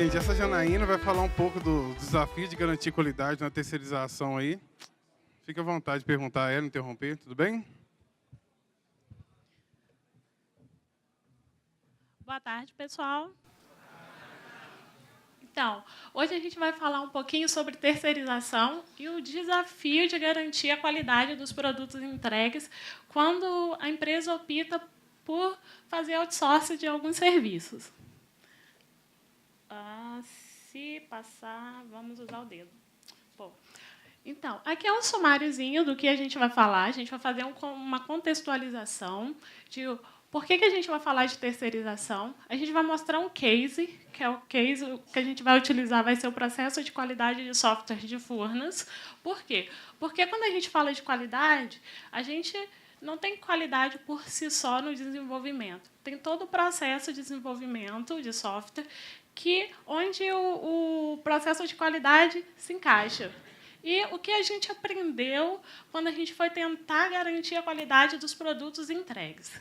gente, essa Janaína vai falar um pouco do desafio de garantir qualidade na terceirização aí. Fique à vontade de perguntar a ela, interromper, tudo bem? Boa tarde, pessoal. Então, hoje a gente vai falar um pouquinho sobre terceirização e o desafio de garantir a qualidade dos produtos entregues quando a empresa opta por fazer outsourcing de alguns serviços. Se passar, vamos usar o dedo. Bom, então, aqui é um sumáriozinho do que a gente vai falar. A gente vai fazer uma contextualização de por que a gente vai falar de terceirização. A gente vai mostrar um case, que é o case que a gente vai utilizar, vai ser o processo de qualidade de software de Furnas. Por quê? Porque quando a gente fala de qualidade, a gente não tem qualidade por si só no desenvolvimento. Tem todo o processo de desenvolvimento de software onde o processo de qualidade se encaixa. E o que a gente aprendeu quando a gente foi tentar garantir a qualidade dos produtos entregues.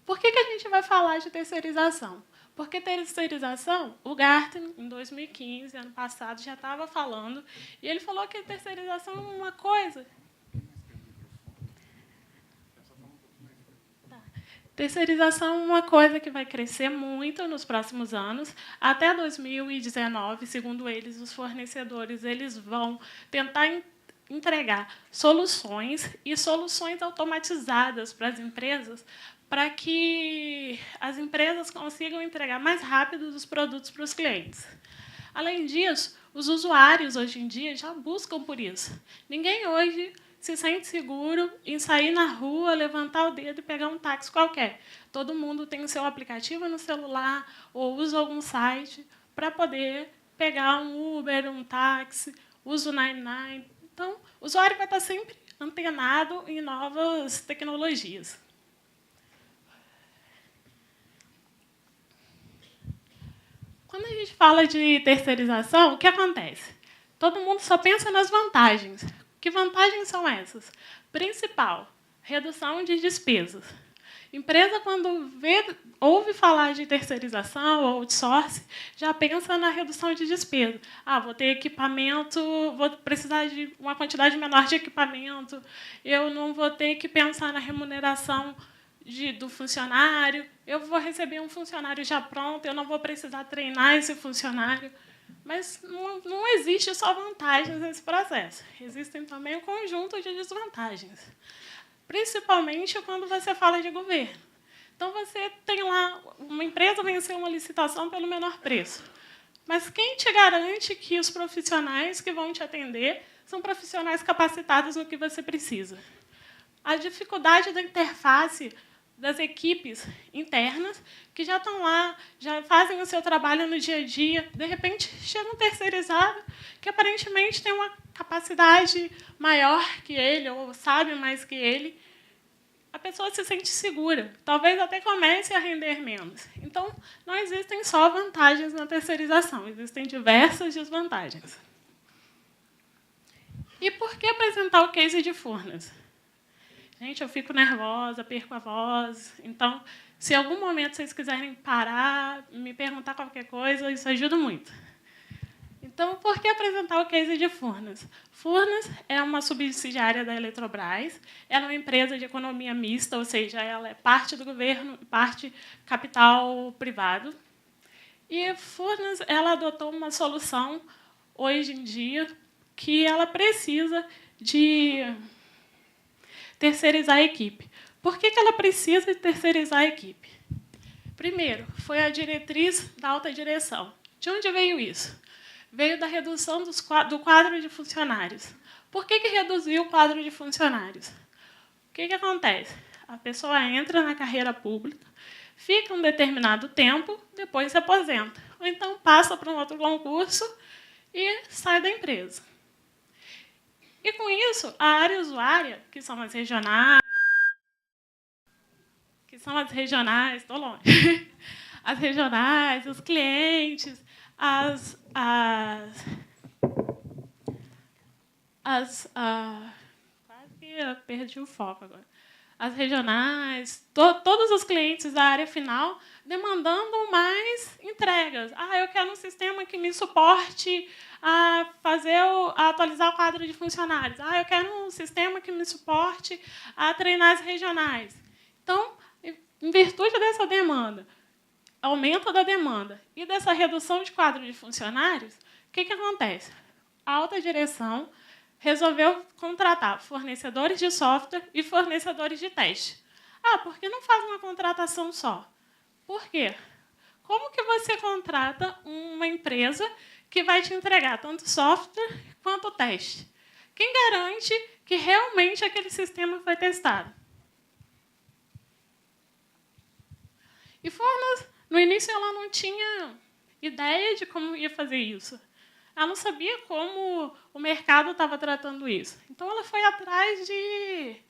Por que a gente vai falar de terceirização? Porque terceirização, o Gartner, em 2015, ano passado, já estava falando, e ele falou que a terceirização é uma coisa. Terceirização é uma coisa que vai crescer muito nos próximos anos. Até 2019, segundo eles, os fornecedores eles vão tentar entregar soluções e soluções automatizadas para as empresas, para que as empresas consigam entregar mais rápido os produtos para os clientes. Além disso, os usuários, hoje em dia, já buscam por isso. Ninguém hoje se sente seguro em sair na rua, levantar o dedo e pegar um táxi qualquer. Todo mundo tem o seu aplicativo no celular ou usa algum site para poder pegar um Uber, um táxi, usa o 99. Então, o usuário vai estar sempre antenado em novas tecnologias. Quando a gente fala de terceirização, o que acontece? Todo mundo só pensa nas vantagens. Que vantagens são essas? Principal, redução de despesas. Empresa, quando ouve falar de terceirização ou outsourcing, já pensa na redução de despesa. Vou ter equipamento, vou precisar de uma quantidade menor de equipamento, eu não vou ter que pensar na remuneração do funcionário, eu vou receber um funcionário já pronto, eu não vou precisar treinar esse funcionário. Mas não existe só vantagens nesse processo. Existem também um conjunto de desvantagens, principalmente quando você fala de governo. Então, você tem lá, uma empresa venceu uma licitação pelo menor preço. Mas quem te garante que os profissionais que vão te atender são profissionais capacitados no que você precisa? A dificuldade da interface das equipes internas, que já estão lá, já fazem o seu trabalho no dia a dia, de repente chega um terceirizado que aparentemente tem uma capacidade maior que ele, ou sabe mais que ele, a pessoa se sente segura, talvez até comece a render menos. Então, não existem só vantagens na terceirização, existem diversas desvantagens. E por que apresentar o case de Furnas? Gente, eu fico nervosa, perco a voz. Então, se em algum momento vocês quiserem parar, me perguntar qualquer coisa, isso ajuda muito. Então, por que apresentar o case de Furnas? Furnas é uma subsidiária da Eletrobras, ela é uma empresa de economia mista, ou seja, ela é parte do governo, parte capital privado. E Furnas ela adotou uma solução, hoje em dia, que ela precisa de terceirizar a equipe. Por que ela precisa de terceirizar a equipe? Primeiro, foi a diretriz da alta direção. De onde veio isso? Veio da redução do quadro de funcionários. Por que reduziu o quadro de funcionários? O que acontece? A pessoa entra na carreira pública, fica um determinado tempo, depois se aposenta. Ou então passa para um outro concurso e sai da empresa. E, com isso, a área usuária, que são as regionais, estou longe, as regionais, os clientes, quase que eu perdi o foco agora. as regionais, todos os clientes da área final demandando mais entregas. Eu quero um sistema que me suporte a atualizar o quadro de funcionários. Eu quero um sistema que me suporte a treinar as regionais. Então, em virtude dessa demanda, aumento da demanda e dessa redução de quadro de funcionários, o que acontece? A alta direção resolveu contratar fornecedores de software e fornecedores de teste. Por que não faz uma contratação só? Por quê? Como que você contrata uma empresa que vai te entregar tanto software quanto teste? Quem garante que realmente aquele sistema foi testado? E Furnas, no início, ela não tinha ideia de como ia fazer isso. Ela não sabia como o mercado estava tratando isso. Então, ela foi atrás de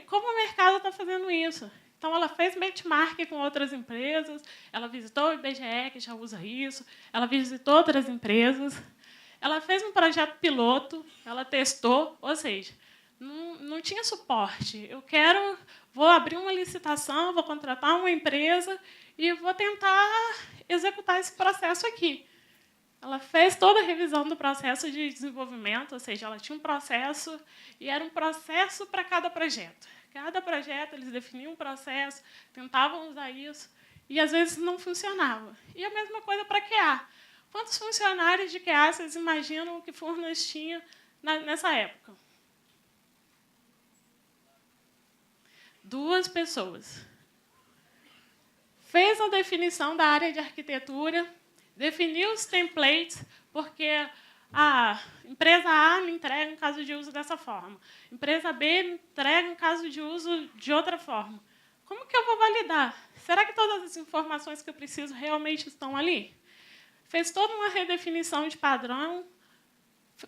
como o mercado está fazendo isso. Então, ela fez benchmark com outras empresas, ela visitou o IBGE, que já usa isso, ela visitou outras empresas, ela fez um projeto piloto, ela testou, ou seja, não tinha suporte. Vou abrir uma licitação, vou contratar uma empresa e vou tentar executar esse processo aqui. Ela fez toda a revisão do processo de desenvolvimento, ou seja, ela tinha um processo e era um processo para cada projeto. Cada projeto, eles definiam um processo, tentavam usar isso, e, às vezes, não funcionava. E a mesma coisa para QA. Quantos funcionários de QA vocês imaginam que Furnas tinha nessa época? 2 pessoas. Fez a definição da área de arquitetura, definiu os templates, porque a empresa A me entrega um caso de uso dessa forma, a empresa B me entrega um caso de uso de outra forma. Como que eu vou validar? Será que todas as informações que eu preciso realmente estão ali? Fez toda uma redefinição de padrão,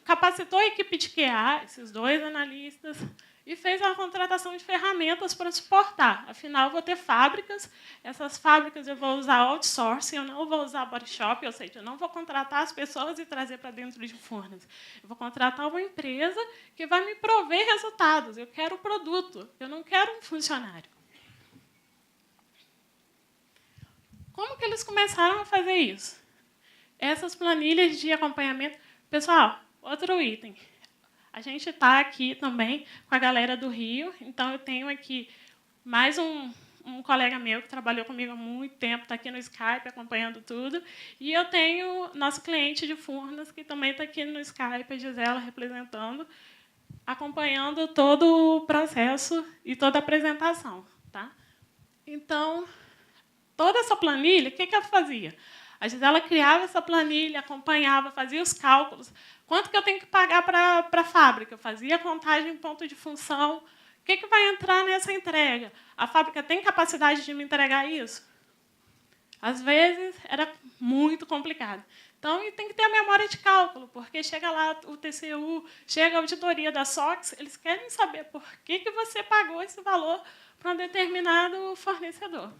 capacitou a equipe de QA, esses 2 analistas, e fez uma contratação de ferramentas para suportar. Afinal, eu vou ter fábricas, essas fábricas eu vou usar outsourcing, eu não vou usar body shop, ou seja, eu não vou contratar as pessoas e trazer para dentro de Furnas. Eu vou contratar uma empresa que vai me prover resultados. Eu quero o produto, eu não quero um funcionário. Como que eles começaram a fazer isso? Essas planilhas de acompanhamento. Pessoal, outro item. A gente está aqui também com a galera do Rio, então eu tenho aqui mais um colega meu que trabalhou comigo há muito tempo, está aqui no Skype acompanhando tudo, e eu tenho nosso cliente de Furnas, que também está aqui no Skype, a Gisela representando, acompanhando todo o processo e toda a apresentação. Tá? Então, toda essa planilha, o que ela fazia? A Gisela criava essa planilha, acompanhava, fazia os cálculos. Quanto que eu tenho que pagar para a fábrica? Eu fazia a contagem em ponto de função. O que vai entrar nessa entrega? A fábrica tem capacidade de me entregar isso? Às vezes, era muito complicado. Então, tem que ter a memória de cálculo, porque chega lá o TCU, chega a auditoria da SOX, eles querem saber por que você pagou esse valor para um determinado fornecedor.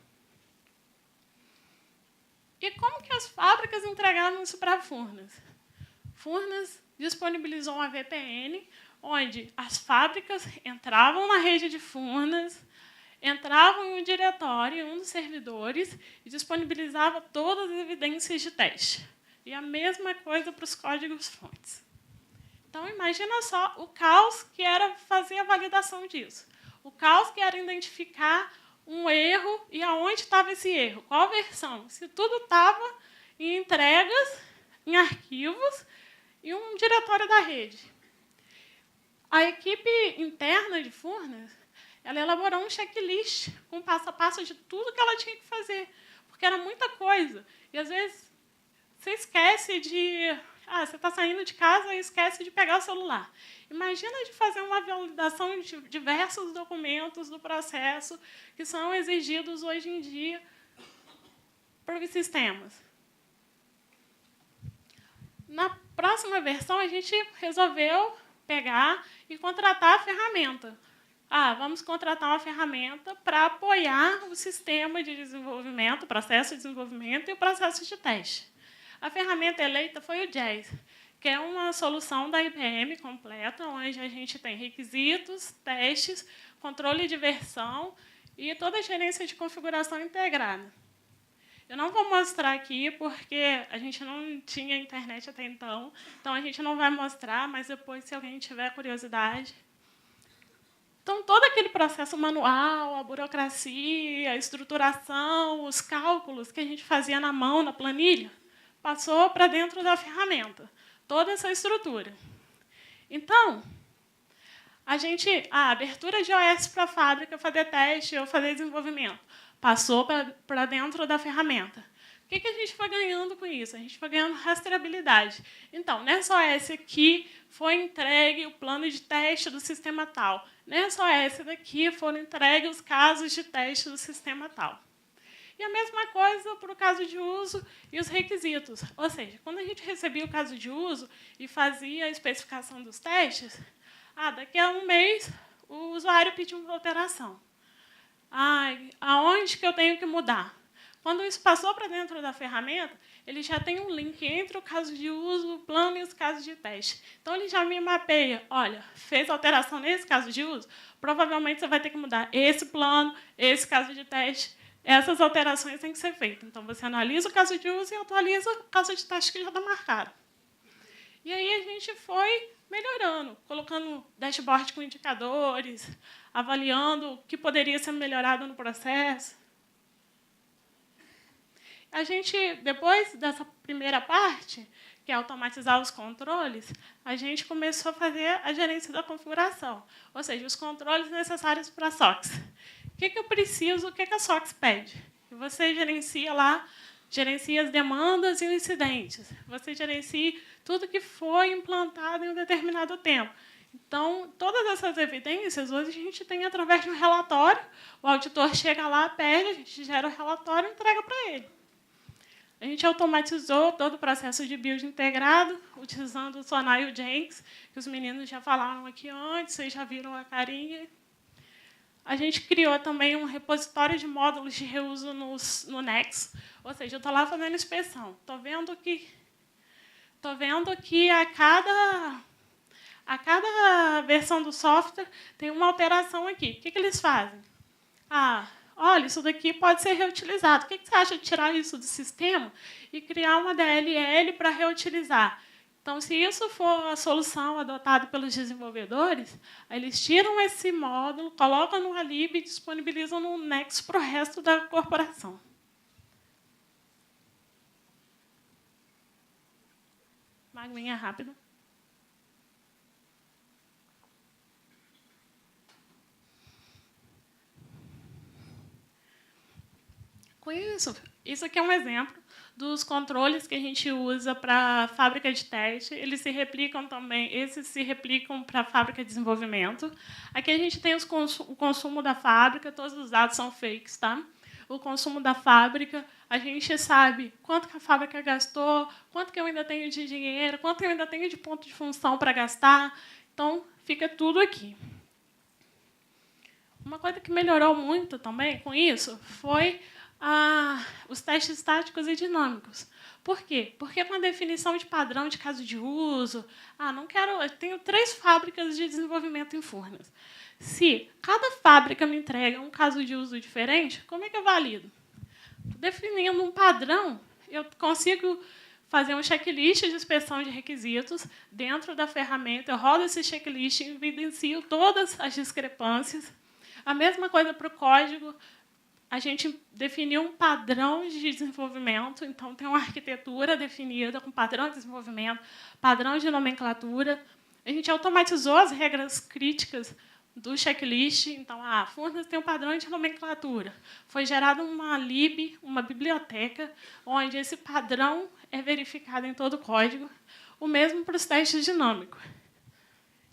E como que as fábricas entregavam isso para a Furnas? Furnas disponibilizou uma VPN, onde as fábricas entravam na rede de Furnas, entravam em um diretório, em um dos servidores, e disponibilizava todas as evidências de teste. E a mesma coisa para os códigos-fontes. Então, imagina só o caos que era fazer a validação disso. O caos que era identificar um erro e aonde estava esse erro, qual versão. Se tudo estava em entregas, em arquivos, e um diretório da rede. A equipe interna de Furnas, ela elaborou um checklist com passo a passo de tudo que ela tinha que fazer, porque era muita coisa. E, às vezes, você esquece de... você está saindo de casa e esquece de pegar o celular. Imagina de fazer uma validação de diversos documentos do processo que são exigidos hoje em dia por sistemas. Na próxima versão, a gente resolveu pegar e contratar a ferramenta. Vamos contratar uma ferramenta para apoiar o sistema de desenvolvimento, o processo de desenvolvimento e o processo de teste. A ferramenta eleita foi o Jazz, que é uma solução da IBM completa, onde a gente tem requisitos, testes, controle de versão e toda a gerência de configuração integrada. Eu não vou mostrar aqui, porque a gente não tinha internet até então a gente não vai mostrar, mas depois, se alguém tiver curiosidade. Então, todo aquele processo manual, a burocracia, a estruturação, os cálculos que a gente fazia na mão, na planilha, passou para dentro da ferramenta, toda essa estrutura. Então, a abertura de OS para a fábrica, fazer teste ou fazer desenvolvimento, passou para dentro da ferramenta. O que a gente foi ganhando com isso? A gente foi ganhando rastreabilidade. Então, nessa OS aqui foi entregue o plano de teste do sistema tal. Nessa OS daqui foram entregues os casos de teste do sistema tal. E a mesma coisa para o caso de uso e os requisitos. Ou seja, quando a gente recebia o caso de uso e fazia a especificação dos testes, daqui a um mês o usuário pediu uma alteração. Aonde que eu tenho que mudar? Quando isso passou para dentro da ferramenta, ele já tem um link entre o caso de uso, o plano e os casos de teste. Então, ele já me mapeia. Olha, fez alteração nesse caso de uso, provavelmente você vai ter que mudar esse plano, esse caso de teste. Essas alterações têm que ser feitas. Então, você analisa o caso de uso e atualiza o caso de teste que já está marcado. E aí a gente foi melhorando, colocando dashboard com indicadores, avaliando o que poderia ser melhorado no processo. A gente, depois dessa primeira parte, que é automatizar os controles, a gente começou a fazer a gerência da configuração, ou seja, os controles necessários para a SOX. O que eu preciso, o que a SOX pede? Você gerencia lá, gerencia as demandas e os incidentes. Você gerencia tudo que foi implantado em um determinado tempo. Então, todas essas evidências, hoje a gente tem através de um relatório. O auditor chega lá, pede, a gente gera o relatório e entrega para ele. A gente automatizou todo o processo de build integrado, utilizando o Sonai e o Jenkins, que os meninos já falaram aqui antes, vocês já viram a carinha. A gente criou também um repositório de módulos de reuso no Nexus, ou seja, eu estou lá fazendo inspeção. Estou vendo que a cada versão do software tem uma alteração aqui. O que eles fazem? Olha, isso daqui pode ser reutilizado. O que você acha de tirar isso do sistema e criar uma DLL para reutilizar? Então, se isso for a solução adotada pelos desenvolvedores, eles tiram esse módulo, colocam no Alib e disponibilizam no Nexus para o resto da corporação. Uma aguinha rápida. Com isso aqui é um exemplo dos controles que a gente usa para a fábrica de teste. Eles se replicam também, esses se replicam para a fábrica de desenvolvimento. Aqui a gente tem o consumo da fábrica, todos os dados são fakes, tá? O consumo da fábrica, a gente sabe quanto que a fábrica gastou, quanto que eu ainda tenho de dinheiro, quanto que eu ainda tenho de ponto de função para gastar. Então, fica tudo aqui. Uma coisa que melhorou muito também com isso foi os testes estáticos e dinâmicos. Por quê? Porque com a definição de padrão de caso de uso, eu tenho 3 fábricas de desenvolvimento em Furnas. Se cada fábrica me entrega um caso de uso diferente, como é que eu valido? Definindo um padrão, eu consigo fazer um checklist de inspeção de requisitos dentro da ferramenta, eu rodo esse checklist e evidencio todas as discrepâncias. A mesma coisa para o código. A gente definiu um padrão de desenvolvimento, então tem uma arquitetura definida com padrão de desenvolvimento, padrão de nomenclatura. A gente automatizou as regras críticas do checklist. Então, Furnas tem um padrão de nomenclatura. Foi gerada uma lib, uma biblioteca, onde esse padrão é verificado em todo o código. O mesmo para os testes dinâmicos.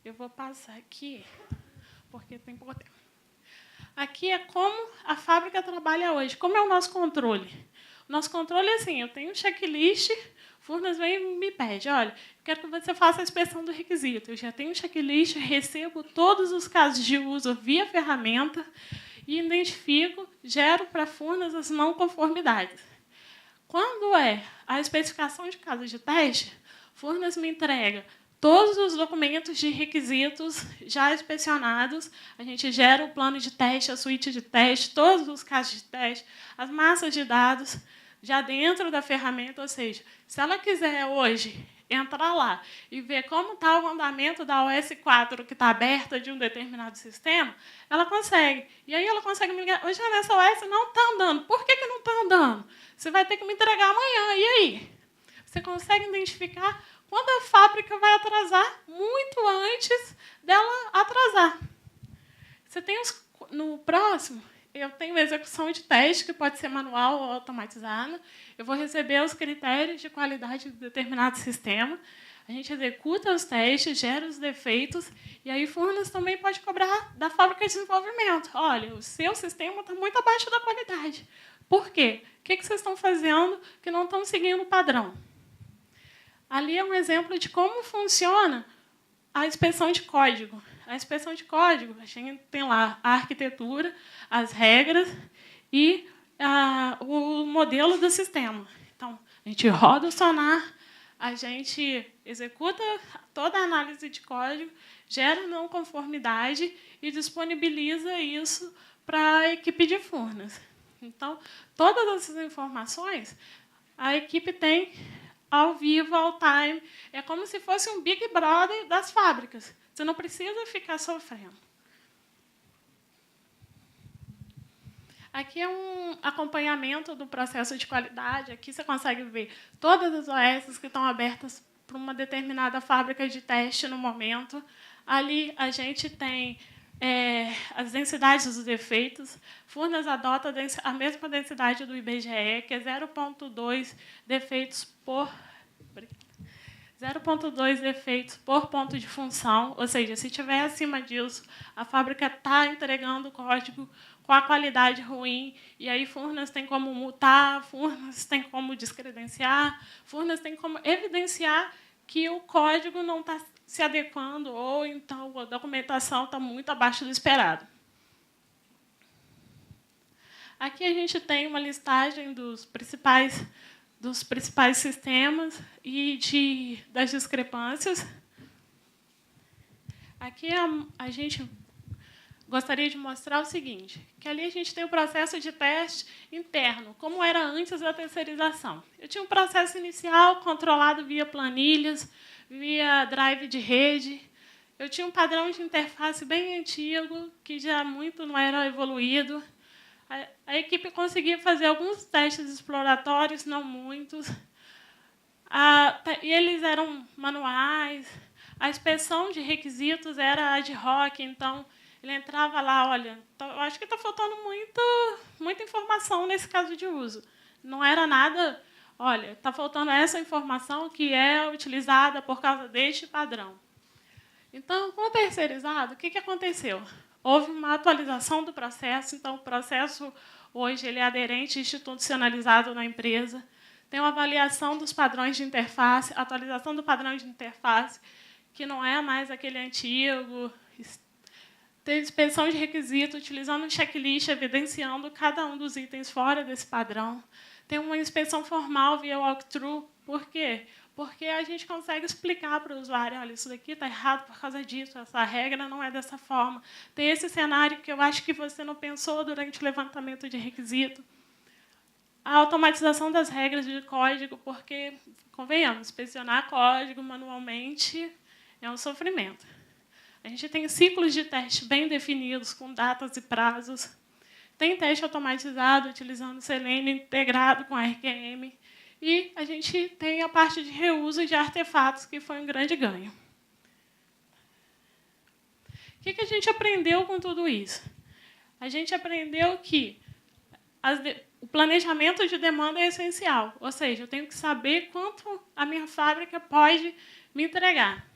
Eu vou passar aqui, porque tem pouco tempo. Aqui é como a fábrica trabalha hoje. Como é o nosso controle? O nosso controle é assim, eu tenho um checklist, Furnas vem e me pede, olha, quero que você faça a inspeção do requisito. Eu já tenho um checklist, recebo todos os casos de uso via ferramenta e identifico, gero para Furnas as não conformidades. Quando é a especificação de casos de teste, Furnas me entrega todos os documentos de requisitos já inspecionados. A gente gera o plano de teste, a suíte de teste, todos os casos de teste, as massas de dados, já dentro da ferramenta. Ou seja, se ela quiser hoje entrar lá e ver como está o andamento da OS 4 que está aberta de um determinado sistema, ela consegue. E aí ela consegue me ligar. Hoje, nessa OS não está andando. Por que não está andando? Você vai ter que me entregar amanhã. E aí? Você consegue identificar quando a fábrica vai atrasar muito antes dela atrasar. Você tem no próximo, eu tenho execução de teste, que pode ser manual ou automatizada. Eu vou receber os critérios de qualidade de determinado sistema. A gente executa os testes, gera os defeitos, e aí Furnas também pode cobrar da fábrica de desenvolvimento. Olha, o seu sistema está muito abaixo da qualidade. Por quê? O que vocês estão fazendo que não estão seguindo o padrão? Ali é um exemplo de como funciona a inspeção de código. A inspeção de código, a gente tem lá a arquitetura, as regras e o modelo do sistema. Então, a gente roda o sonar, a gente executa toda a análise de código, gera não conformidade e disponibiliza isso para a equipe de Furnas. Então, todas essas informações a equipe tem ao vivo, ao time. É como se fosse um Big Brother das fábricas. Você não precisa ficar sofrendo. Aqui é um acompanhamento do processo de qualidade. Aqui você consegue ver todas as OS que estão abertas para uma determinada fábrica de teste no momento. Ali a gente tem as densidades dos defeitos. Furnas adota a mesma densidade do IBGE, que é 0,2 defeitos por 0,2 defeitos por ponto de função, ou seja, se tiver acima disso, a fábrica está entregando o código com a qualidade ruim, e aí Furnas tem como multar, Furnas tem como descredenciar, Furnas tem como evidenciar que o código não está se adequando, ou então a documentação está muito abaixo do esperado. Aqui a gente tem uma listagem dos principais sistemas e das discrepâncias. Aqui a gente gostaria de mostrar o seguinte, que ali a gente tem o processo de teste interno, como era antes da terceirização. Eu tinha um processo inicial controlado via planilhas, via drive de rede. Eu tinha um padrão de interface bem antigo, que já muito não era evoluído. A equipe conseguia fazer alguns testes exploratórios, não muitos. E eles eram manuais. A inspeção de requisitos era ad hoc, então ele entrava lá, olha, eu acho que está faltando muita informação nesse caso de uso. Não era nada, olha, está faltando essa informação que é utilizada por causa deste padrão. Então, com o terceirizado, o que aconteceu? Houve uma atualização do processo, então o processo hoje ele é aderente e institucionalizado na empresa. Tem uma avaliação dos padrões de interface, atualização do padrão de interface, que não é mais aquele antigo. Tem inspeção de requisito, utilizando um checklist, evidenciando cada um dos itens fora desse padrão. Tem uma inspeção formal via walkthrough. Por quê? Porque a gente consegue explicar para o usuário, olha, isso daqui está errado por causa disso, essa regra não é dessa forma. Tem esse cenário que eu acho que você não pensou durante o levantamento de requisito. A automatização das regras de código, porque, convenhamos, inspecionar código manualmente é um sofrimento. A gente tem ciclos de teste bem definidos, com datas e prazos. Tem teste automatizado, utilizando Selenium integrado com RQM. E a gente tem a parte de reuso de artefatos, que foi um grande ganho. O que a gente aprendeu com tudo isso? A gente aprendeu que o planejamento de demanda é essencial. Ou seja, eu tenho que saber quanto a minha fábrica pode me entregar.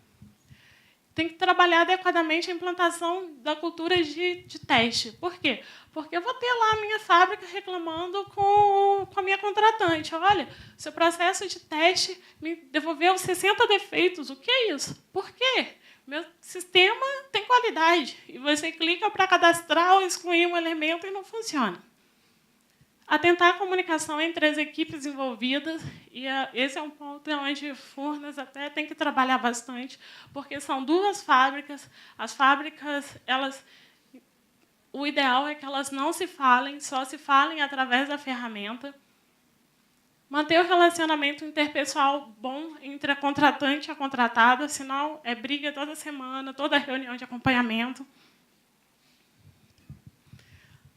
Tem que trabalhar adequadamente a implantação da cultura de teste. Por quê? Porque eu vou ter lá a minha fábrica reclamando com a minha contratante. Olha, seu processo de teste me devolveu 60 defeitos. O que é isso? Por quê? Meu sistema tem qualidade. E você clica para cadastrar ou excluir um elemento e não funciona. Atentar a comunicação entre as equipes envolvidas, e esse é um ponto onde Furnas até tem que trabalhar bastante, porque são duas fábricas. As fábricas, o ideal é que elas não se falem, só se falem através da ferramenta. Manter o relacionamento interpessoal bom entre a contratante e a contratada, senão é briga toda semana, toda reunião de acompanhamento.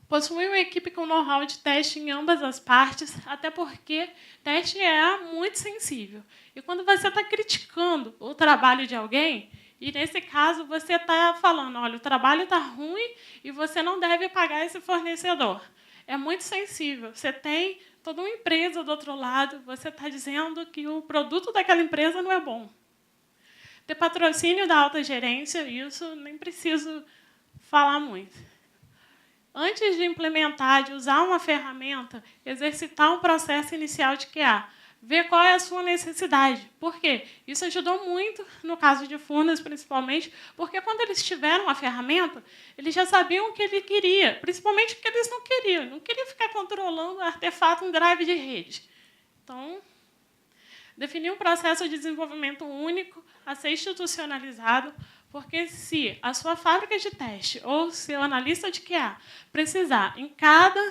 Possuir uma equipe com know-how de teste em ambas as partes, até porque teste é muito sensível. E quando você está criticando o trabalho de alguém, e nesse caso você está falando, olha, o trabalho está ruim e você não deve pagar esse fornecedor. É muito sensível. Você tem toda uma empresa do outro lado, você está dizendo que o produto daquela empresa não é bom. Ter patrocínio da alta gerência, isso nem preciso falar muito. Antes de implementar, de usar uma ferramenta, exercitar um processo inicial de QA. Ver qual é a sua necessidade. Por quê? Isso ajudou muito, no caso de Furnas, principalmente, porque quando eles tiveram a ferramenta, eles já sabiam o que ele queria, principalmente o que eles não queriam. Não queriam ficar controlando o artefato em drive de rede. Então, definir um processo de desenvolvimento único a ser institucionalizado, porque se a sua fábrica de teste ou seu analista de QA precisar, em cada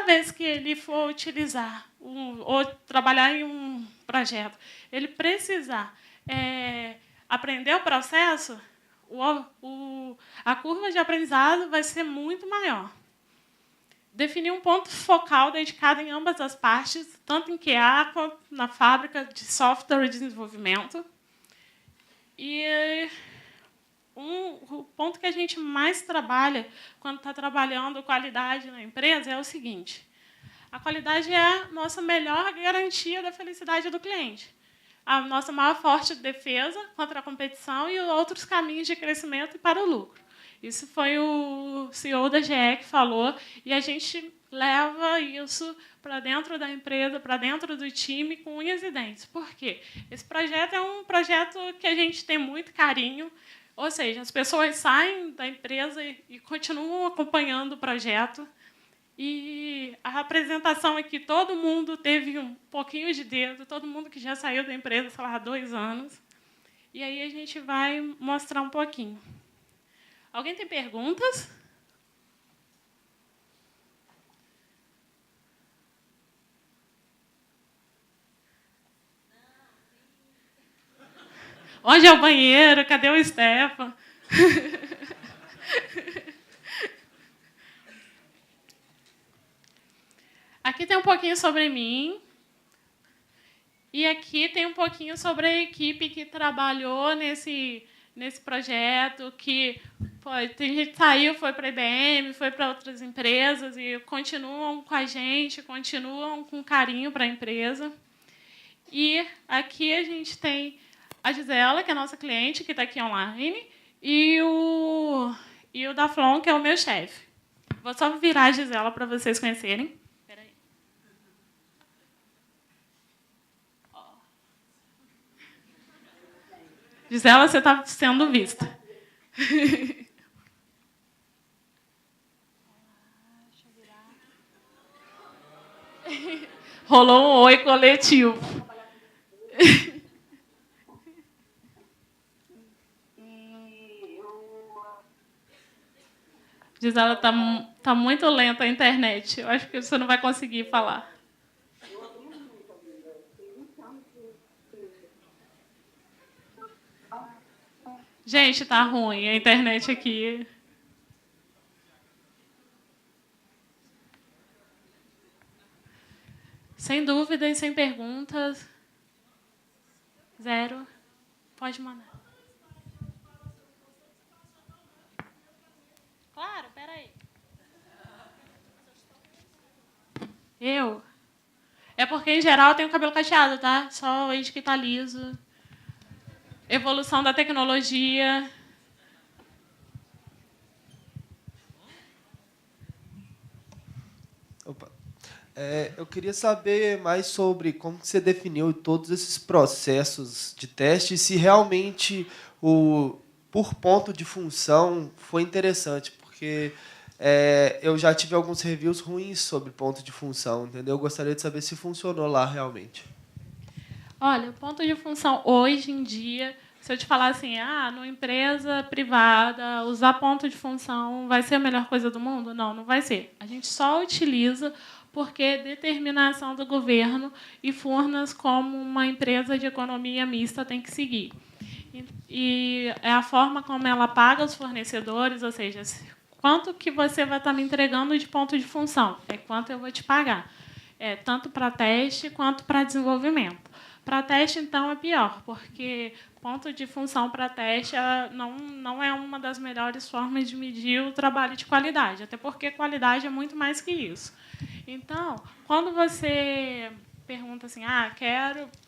vez que ele for utilizar ou trabalhar em um projeto, ele precisar aprender o processo, a curva de aprendizado vai ser muito maior. Definir um ponto focal dedicado em ambas as partes, tanto em QA quanto na fábrica de software de desenvolvimento. E o ponto que a gente mais trabalha quando está trabalhando qualidade na empresa é o seguinte: a qualidade é a nossa melhor garantia da felicidade do cliente, a nossa maior forte defesa contra a competição e outros caminhos de crescimento e para o lucro. Isso foi o CEO da GE que falou, e a gente leva isso para dentro da empresa, para dentro do time, com unhas e dentes. Por quê? Esse projeto é um projeto que a gente tem muito carinho, ou seja, as pessoas saem da empresa e continuam acompanhando o projeto. E a apresentação aqui, todo mundo teve um pouquinho de dedo, todo mundo que já saiu da empresa, sei lá, há 2 anos. E aí a gente vai mostrar um pouquinho. Alguém tem perguntas? Onde é o banheiro? Cadê o Stefan? Aqui tem um pouquinho sobre mim. E aqui tem um pouquinho sobre a equipe que trabalhou nesse projeto, que tem gente que saiu, foi para a IBM, foi para outras empresas, e continuam com a gente, continuam com carinho para a empresa. E aqui a gente tem a Gisela, que é a nossa cliente, que está aqui online, e o Daflon, que é o meu chefe. Vou só virar a Gisela para vocês conhecerem. Espera aí. Gisela, você está sendo vista. Rolou um oi coletivo. Gisela, está muito lenta a internet. Eu acho que você não vai conseguir falar. Gente, está ruim a internet aqui. Sem dúvidas, sem perguntas. 0. Pode mandar. Claro, peraí. Eu? É porque, em geral, eu tenho cabelo cacheado, tá? Só hoje que está liso. Evolução da tecnologia. Opa. Eu queria saber mais sobre como você definiu todos esses processos de teste e se realmente por ponto de função foi interessante, porque eu já tive alguns reviews ruins sobre ponto de função, entendeu? Eu gostaria de saber se funcionou lá realmente. Olha, o ponto de função, hoje em dia, se eu te falar assim, numa empresa privada, usar ponto de função vai ser a melhor coisa do mundo? Não, não vai ser. A gente só utiliza porque é determinação do governo e Furnas, como uma empresa de economia mista, tem que seguir. E é a forma como ela paga os fornecedores, ou seja, quanto que você vai estar me entregando de ponto de função, é quanto eu vou te pagar. Tanto para teste quanto para desenvolvimento. Para teste, então, é pior, porque ponto de função para teste não é uma das melhores formas de medir o trabalho de qualidade, até porque qualidade é muito mais que isso. Então, quando você pergunta assim,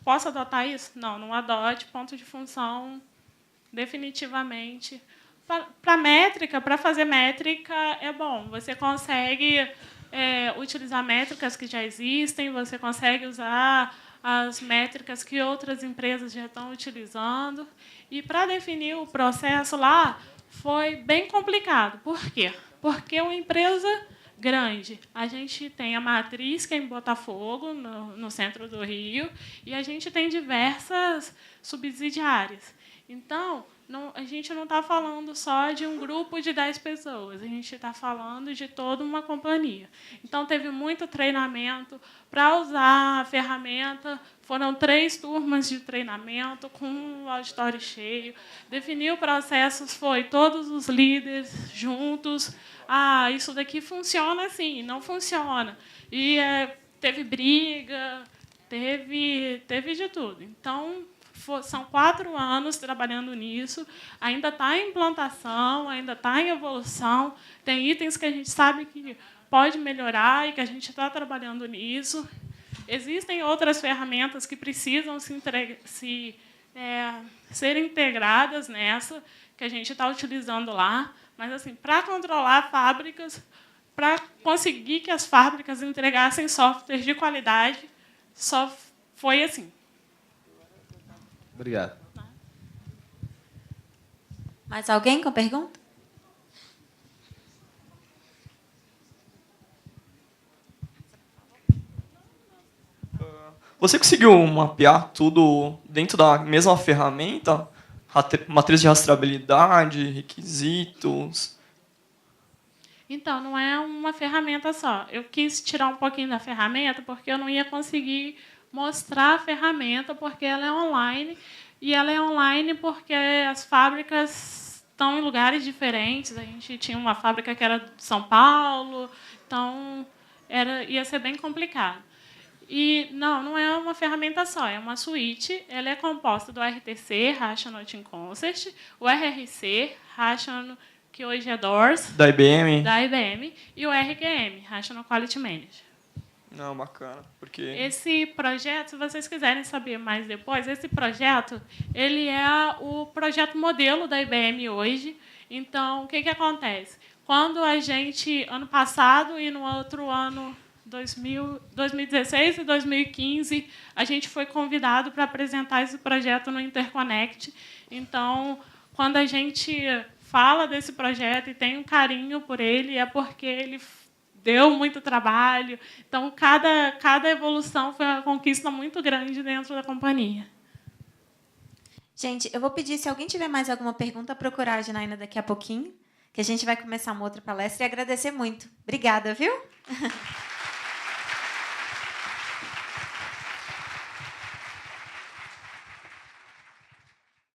posso adotar isso? Não, não adote. Ponto de função, definitivamente. Para métrica, para fazer métrica, é bom. Você consegue utilizar métricas que já existem, você consegue usar as métricas que outras empresas já estão utilizando. E, para definir o processo lá, foi bem complicado. Por quê? Porque é uma empresa grande. A gente tem a matriz, que é em Botafogo, no centro do Rio, e a gente tem diversas subsidiárias. Então, a gente não está falando só de um grupo de 10 pessoas, a gente está falando de toda uma companhia. Então, teve muito treinamento para usar a ferramenta, foram 3 turmas de treinamento com o auditório cheio. Definir o processo foi todos os líderes juntos. Isso daqui funciona assim, não funciona. E teve briga, teve de tudo. Então, são 4 anos trabalhando nisso, ainda está em implantação, ainda está em evolução, tem itens que a gente sabe que pode melhorar e que a gente está trabalhando nisso. Existem outras ferramentas que precisam ser integradas nessa, que a gente está utilizando lá, mas, assim, para controlar fábricas, para conseguir que as fábricas entregassem softwares de qualidade, só foi assim. Obrigado. Mais alguém com pergunta? Você conseguiu mapear tudo dentro da mesma ferramenta? Matriz de rastreabilidade, requisitos? Então, não é uma ferramenta só. Eu quis tirar um pouquinho da ferramenta porque eu não ia conseguir mostrar a ferramenta, porque ela é online, e ela é online porque as fábricas estão em lugares diferentes. A gente tinha uma fábrica que era de São Paulo, então ia ser bem complicado. E não é uma ferramenta só, é uma suíte. Ela é composta do RTC, Rational Team Concert, o RRC, Rational, que hoje é Doors, Da IBM? da IBM, e o RQM, Rational Quality Manager. Não, bacana. Porque... Esse projeto, se vocês quiserem saber mais depois, esse projeto ele é o projeto modelo da IBM hoje. Então, o que acontece? Quando a gente, ano passado e no outro ano, 2016 e 2015, a gente foi convidado para apresentar esse projeto no Interconnect. Então, quando a gente fala desse projeto e tem um carinho por ele, é porque ele deu muito trabalho. Então, cada evolução foi uma conquista muito grande dentro da companhia. Gente, eu vou pedir, se alguém tiver mais alguma pergunta, procurar a Janaína daqui a pouquinho, que a gente vai começar uma outra palestra, e agradecer muito. Obrigada, viu?